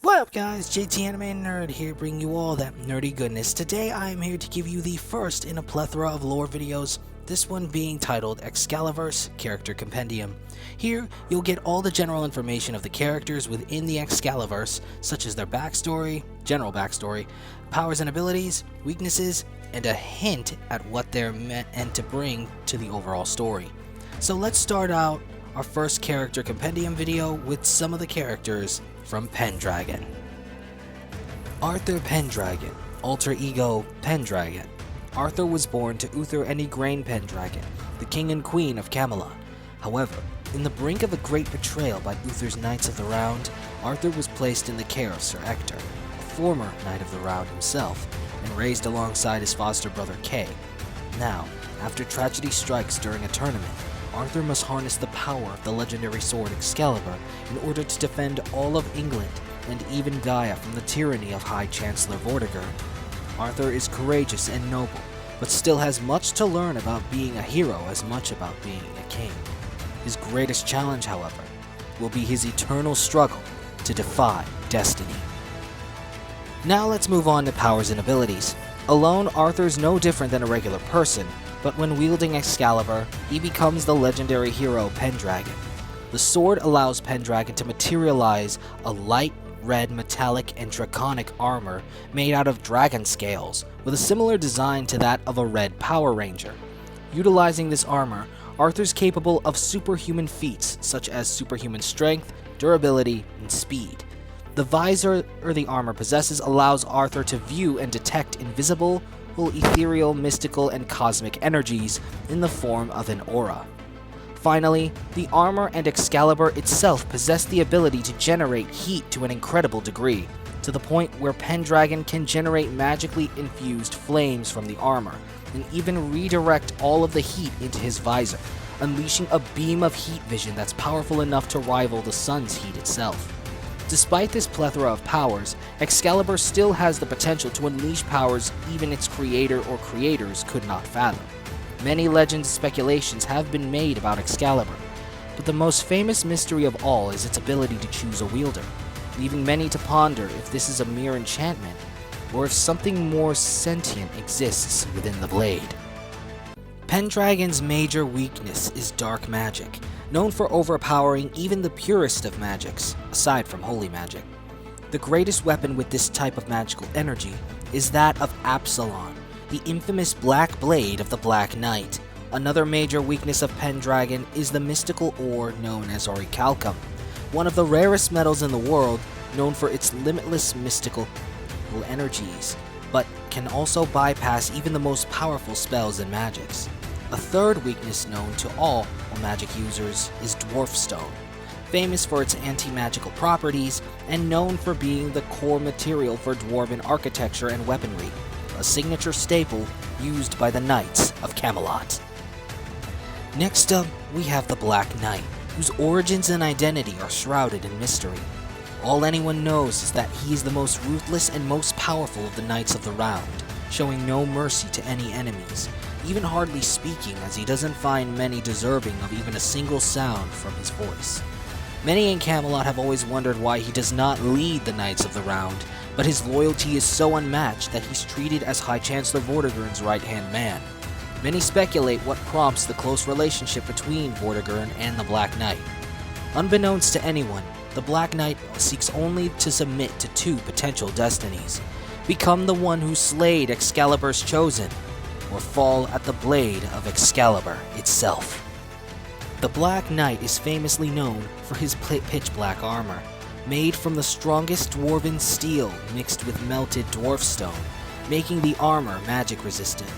What up guys, JT Anime Nerd here bringing you all that nerdy goodness. Today I am here to give you the first in a plethora of lore videos, this one being titled Excalibur's Character Compendium. Here, you'll get all the general information of the characters within the Excalibur's, such as their backstory, general backstory, powers and abilities, weaknesses, and a hint at what they're meant to bring to the overall story. So let's start out our first character compendium video with some of the characters from PenDragon. Arthur PenDragon, alter ego PenDragon. Arthur was born to Uther and Igraine PenDragon, the king and queen of Camelot. However, in the brink of a great betrayal by Uther's Knights of the Round, Arthur was placed in the care of Sir Ector, a former Knight of the Round himself, and raised alongside his foster brother Kay. Now, after tragedy strikes during a tournament, Arthur must harness the power of the legendary sword Excalibur in order to defend all of England and even Gaia from the tyranny of High Chancellor Vortigern. Arthur is courageous and noble, but still has much to learn about being a hero as much about being a king. His greatest challenge, however, will be his eternal struggle to defy destiny. Now let's move on to powers and abilities. Alone, Arthur's no different than a regular person, but when wielding Excalibur, he becomes the legendary hero PenDragon. The sword allows PenDragon to materialize a light red metallic and draconic armor made out of dragon scales, with a similar design to that of a red Power Ranger. Utilizing this armor, Arthur's capable of superhuman feats such as superhuman strength, durability, and speed. The visor the armor possesses allows Arthur to view and detect invisible, ethereal, mystical, and cosmic energies in the form of an aura. Finally, the armor and Excalibur itself possess the ability to generate heat to an incredible degree, to the point where PenDragon can generate magically infused flames from the armor, and even redirect all of the heat into his visor, unleashing a beam of heat vision that's powerful enough to rival the sun's heat itself. Despite this plethora of powers, Excalibur still has the potential to unleash powers even its creator or creators could not fathom. Many legends and speculations have been made about Excalibur, but the most famous mystery of all is its ability to choose a wielder, leaving many to ponder if this is a mere enchantment, or if something more sentient exists within the blade. PenDragon's major weakness is dark magic, known for overpowering even the purest of magics, aside from holy magic. The greatest weapon with this type of magical energy is that of Absalon, the infamous black blade of the Black Knight. Another major weakness of PenDragon is the mystical ore known as orichalcum, one of the rarest metals in the world, known for its limitless mystical energies, but can also bypass even the most powerful spells and magics. A third weakness known to all magic users is Dwarfstone, famous for its anti-magical properties and known for being the core material for dwarven architecture and weaponry, a signature staple used by the Knights of Camelot. Next up, we have the Black Knight, whose origins and identity are shrouded in mystery. All anyone knows is that he is the most ruthless and most powerful of the Knights of the Round, showing no mercy to any enemies, even hardly speaking, as he doesn't find many deserving of even a single sound from his voice. Many in Camelot have always wondered why he does not lead the Knights of the Round, but his loyalty is so unmatched that he's treated as High Chancellor Vortigern's right-hand man. Many speculate what prompts the close relationship between Vortigern and the Black Knight. Unbeknownst to anyone, the Black Knight seeks only to submit to two potential destinies: become the one who slayed Excalibur's chosen, or fall at the blade of Excalibur itself. The Black Knight is famously known for his pitch black armor, made from the strongest dwarven steel mixed with melted dwarfstone, making the armor magic resistant.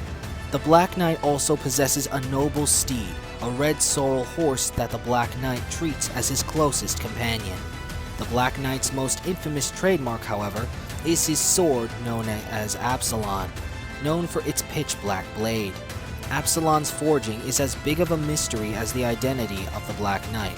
The Black Knight also possesses a noble steed, a red sorrel horse that the Black Knight treats as his closest companion. The Black Knight's most infamous trademark, however, is his sword known as Absalon, known for its pitch-black blade. Absalon's forging is as big of a mystery as the identity of the Black Knight,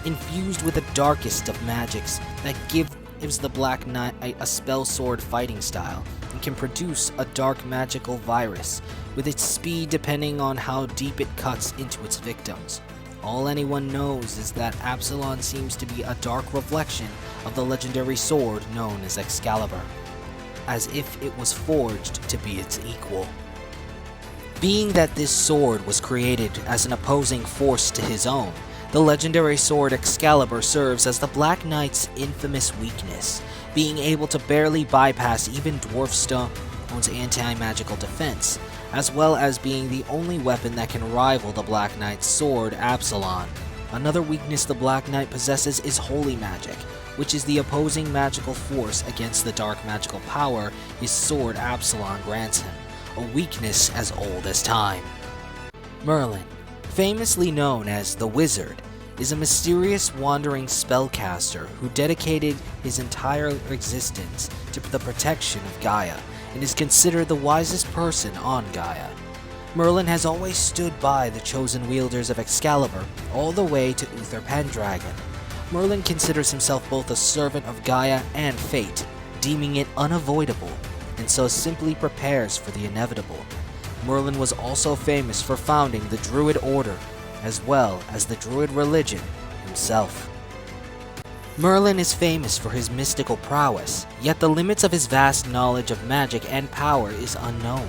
infused with the darkest of magics that gives the Black Knight a spell sword fighting style, and can produce a dark magical virus, with its speed depending on how deep it cuts into its victims. All anyone knows is that Absalom seems to be a dark reflection of the legendary sword known as Excalibur, as if it was forged to be its equal. Being that this sword was created as an opposing force to his own, the legendary sword Excalibur serves as the Black Knight's infamous weakness, being able to barely bypass even Dwarf Stone's anti-magical defense, as well as being the only weapon that can rival the Black Knight's sword, Absalom. Another weakness the Black Knight possesses is Holy Magic, which is the opposing magical force against the dark magical power his sword Absalom grants him, a weakness as old as time. Merlin, famously known as the Wizard, is a mysterious wandering spellcaster who dedicated his entire existence to the protection of Gaia, and is considered the wisest person on Gaia. Merlin has always stood by the chosen wielders of Excalibur all the way to Uther PenDragon. Merlin considers himself both a servant of Gaia and fate, deeming it unavoidable, and so simply prepares for the inevitable. Merlin was also famous for founding the Druid Order, as well as the Druid religion himself. Merlin is famous for his mystical prowess, yet the limits of his vast knowledge of magic and power is unknown.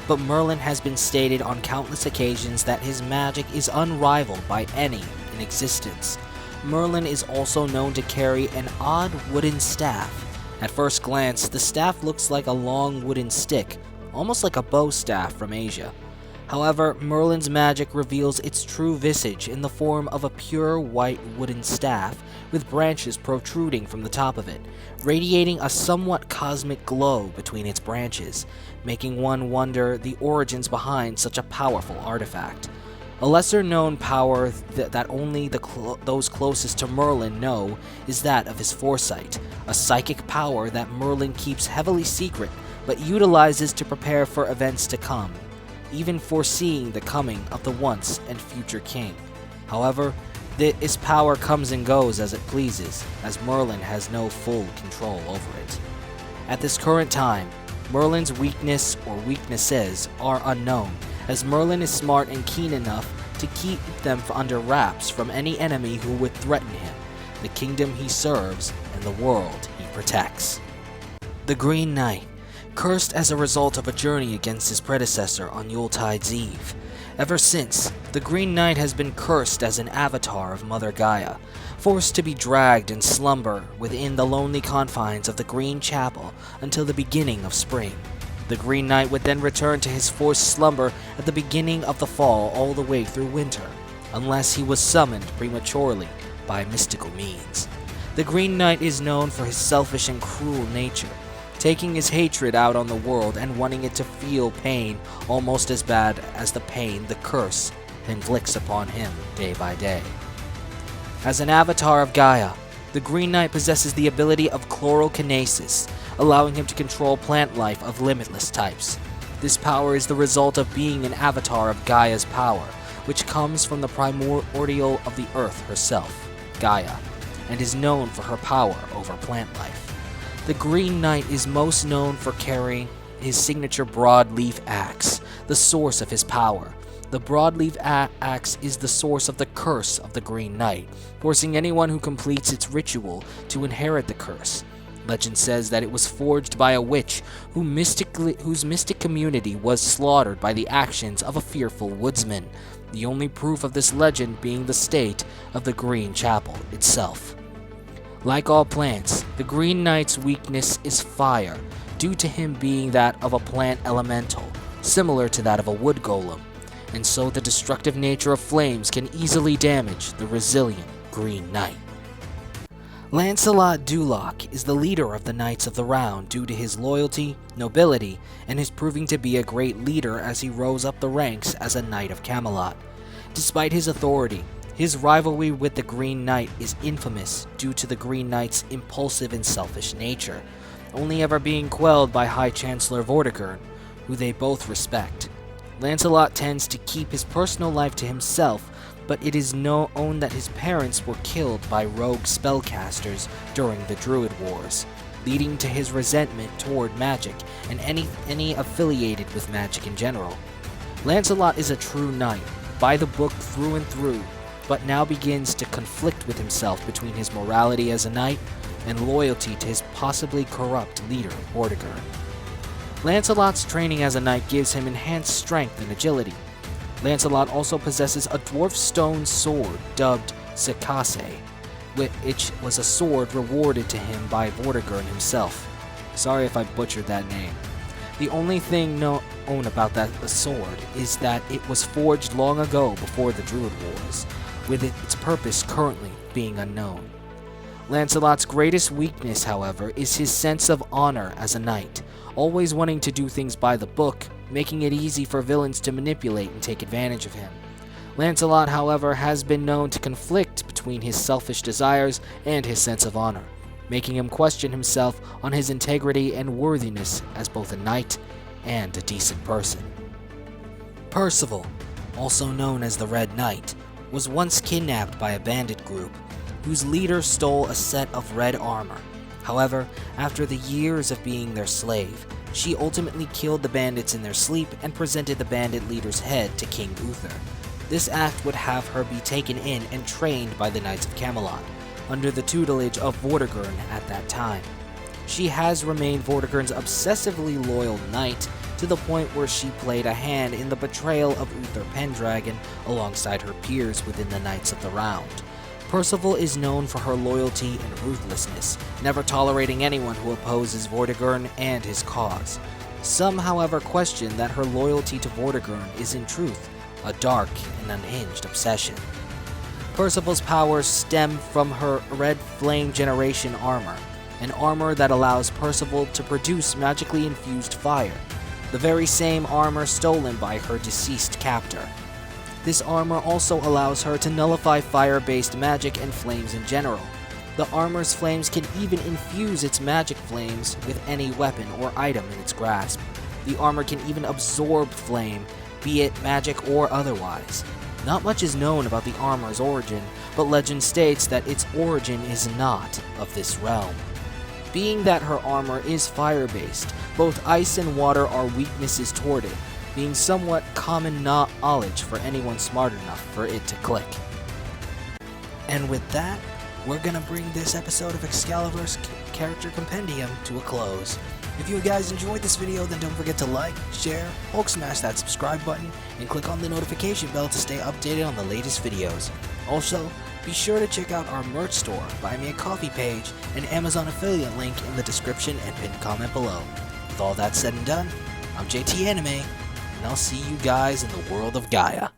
But Merlin has been stated on countless occasions that his magic is unrivaled by any in existence. Merlin is also known to carry an odd wooden staff. At first glance, the staff looks like a long wooden stick, almost like a bow staff from Asia. However, Merlin's magic reveals its true visage in the form of a pure white wooden staff with branches protruding from the top of it, radiating a somewhat cosmic glow between its branches, making one wonder the origins behind such a powerful artifact. A lesser-known power that only those closest to Merlin know is that of his foresight, a psychic power that Merlin keeps heavily secret but utilizes to prepare for events to come, even foreseeing the coming of the once and future king. However, this power comes and goes as it pleases, as Merlin has no full control over it. At this current time, Merlin's weakness or weaknesses are unknown, as Merlin is smart and keen enough to keep them under wraps from any enemy who would threaten him, the kingdom he serves, and the world he protects. The Green Knight, cursed as a result of a journey against his predecessor on Yuletide's Eve. Ever since, the Green Knight has been cursed as an avatar of Mother Gaia, forced to be dragged in slumber within the lonely confines of the Green Chapel until the beginning of spring. The Green Knight would then return to his forced slumber at the beginning of the fall all the way through winter, unless he was summoned prematurely by mystical means. The Green Knight is known for his selfish and cruel nature, taking his hatred out on the world and wanting it to feel pain almost as bad as the pain the curse inflicts upon him day by day. As an avatar of Gaia, the Green Knight possesses the ability of chlorokinesis, allowing him to control plant life of limitless types. This power is the result of being an avatar of Gaia's power, which comes from the primordial of the earth herself, Gaia, and is known for her power over plant life. The Green Knight is most known for carrying his signature broadleaf axe, the source of his power. The broadleaf axe is the source of the curse of the Green Knight, forcing anyone who completes its ritual to inherit the curse. Legend says that it was forged by a witch whose mystic community was slaughtered by the actions of a fearful woodsman, the only proof of this legend being the state of the Green Chapel itself. Like all plants, the Green Knight's weakness is fire, due to him being that of a plant elemental, similar to that of a wood golem, and so the destructive nature of flames can easily damage the resilient Green Knight. Lancelot Duloc is the leader of the Knights of the Round due to his loyalty, nobility, and his proving to be a great leader as he rose up the ranks as a Knight of Camelot. Despite his authority, his rivalry with the Green Knight is infamous due to the Green Knight's impulsive and selfish nature, only ever being quelled by High Chancellor Vortigern, who they both respect. Lancelot tends to keep his personal life to himself, but it is known that his parents were killed by rogue spellcasters during the Druid Wars, leading to his resentment toward magic and any affiliated with magic in general. Lancelot is a true knight, by the book through and through, but now begins to conflict with himself between his morality as a knight and loyalty to his possibly corrupt leader, Vortigern. Lancelot's training as a knight gives him enhanced strength and agility. Lancelot also possesses a dwarf stone sword dubbed Sekase, which was a sword rewarded to him by Vortigern himself. Sorry if I butchered that name. The only thing known about that sword is that it was forged long ago before the Druid Wars, with its purpose currently being unknown. Lancelot's greatest weakness, however, is his sense of honor as a knight, always wanting to do things by the book, making it easy for villains to manipulate and take advantage of him. Lancelot, however, has been known to conflict between his selfish desires and his sense of honor, making him question himself on his integrity and worthiness as both a knight and a decent person. Percival, also known as the Red Knight, was once kidnapped by a bandit group whose leader stole a set of red armor. However, after the years of being their slave, she ultimately killed the bandits in their sleep and presented the bandit leader's head to King Uther. This act would have her be taken in and trained by the Knights of Camelot, under the tutelage of Vortigern at that time. She has remained Vortigern's obsessively loyal knight to the point where she played a hand in the betrayal of Uther PenDragon alongside her peers within the Knights of the Round. Percival is known for her loyalty and ruthlessness, never tolerating anyone who opposes Vortigern and his cause. Some, however, question that her loyalty to Vortigern is in truth a dark and unhinged obsession. Percival's powers stem from her red flame generation armor, an armor that allows Percival to produce magically infused fire, the very same armor stolen by her deceased captor. This armor also allows her to nullify fire-based magic and flames in general. The armor's flames can even infuse its magic flames with any weapon or item in its grasp. The armor can even absorb flame, be it magic or otherwise. Not much is known about the armor's origin, but legend states that its origin is not of this realm. Being that her armor is fire-based, both ice and water are weaknesses toward it, being somewhat common knowledge for anyone smart enough for it to click. And with that, we're gonna bring this episode of Excalibur's Character Compendium to a close. If you guys enjoyed this video, then don't forget to like, share, Hulk smash that subscribe button, and click on the notification bell to stay updated on the latest videos. Also, be sure to check out our merch store, Buy Me a Coffee page, and Amazon affiliate link in the description and pinned comment below. With all that said and done, I'm JT Anime, and I'll see you guys in the world of Gaia.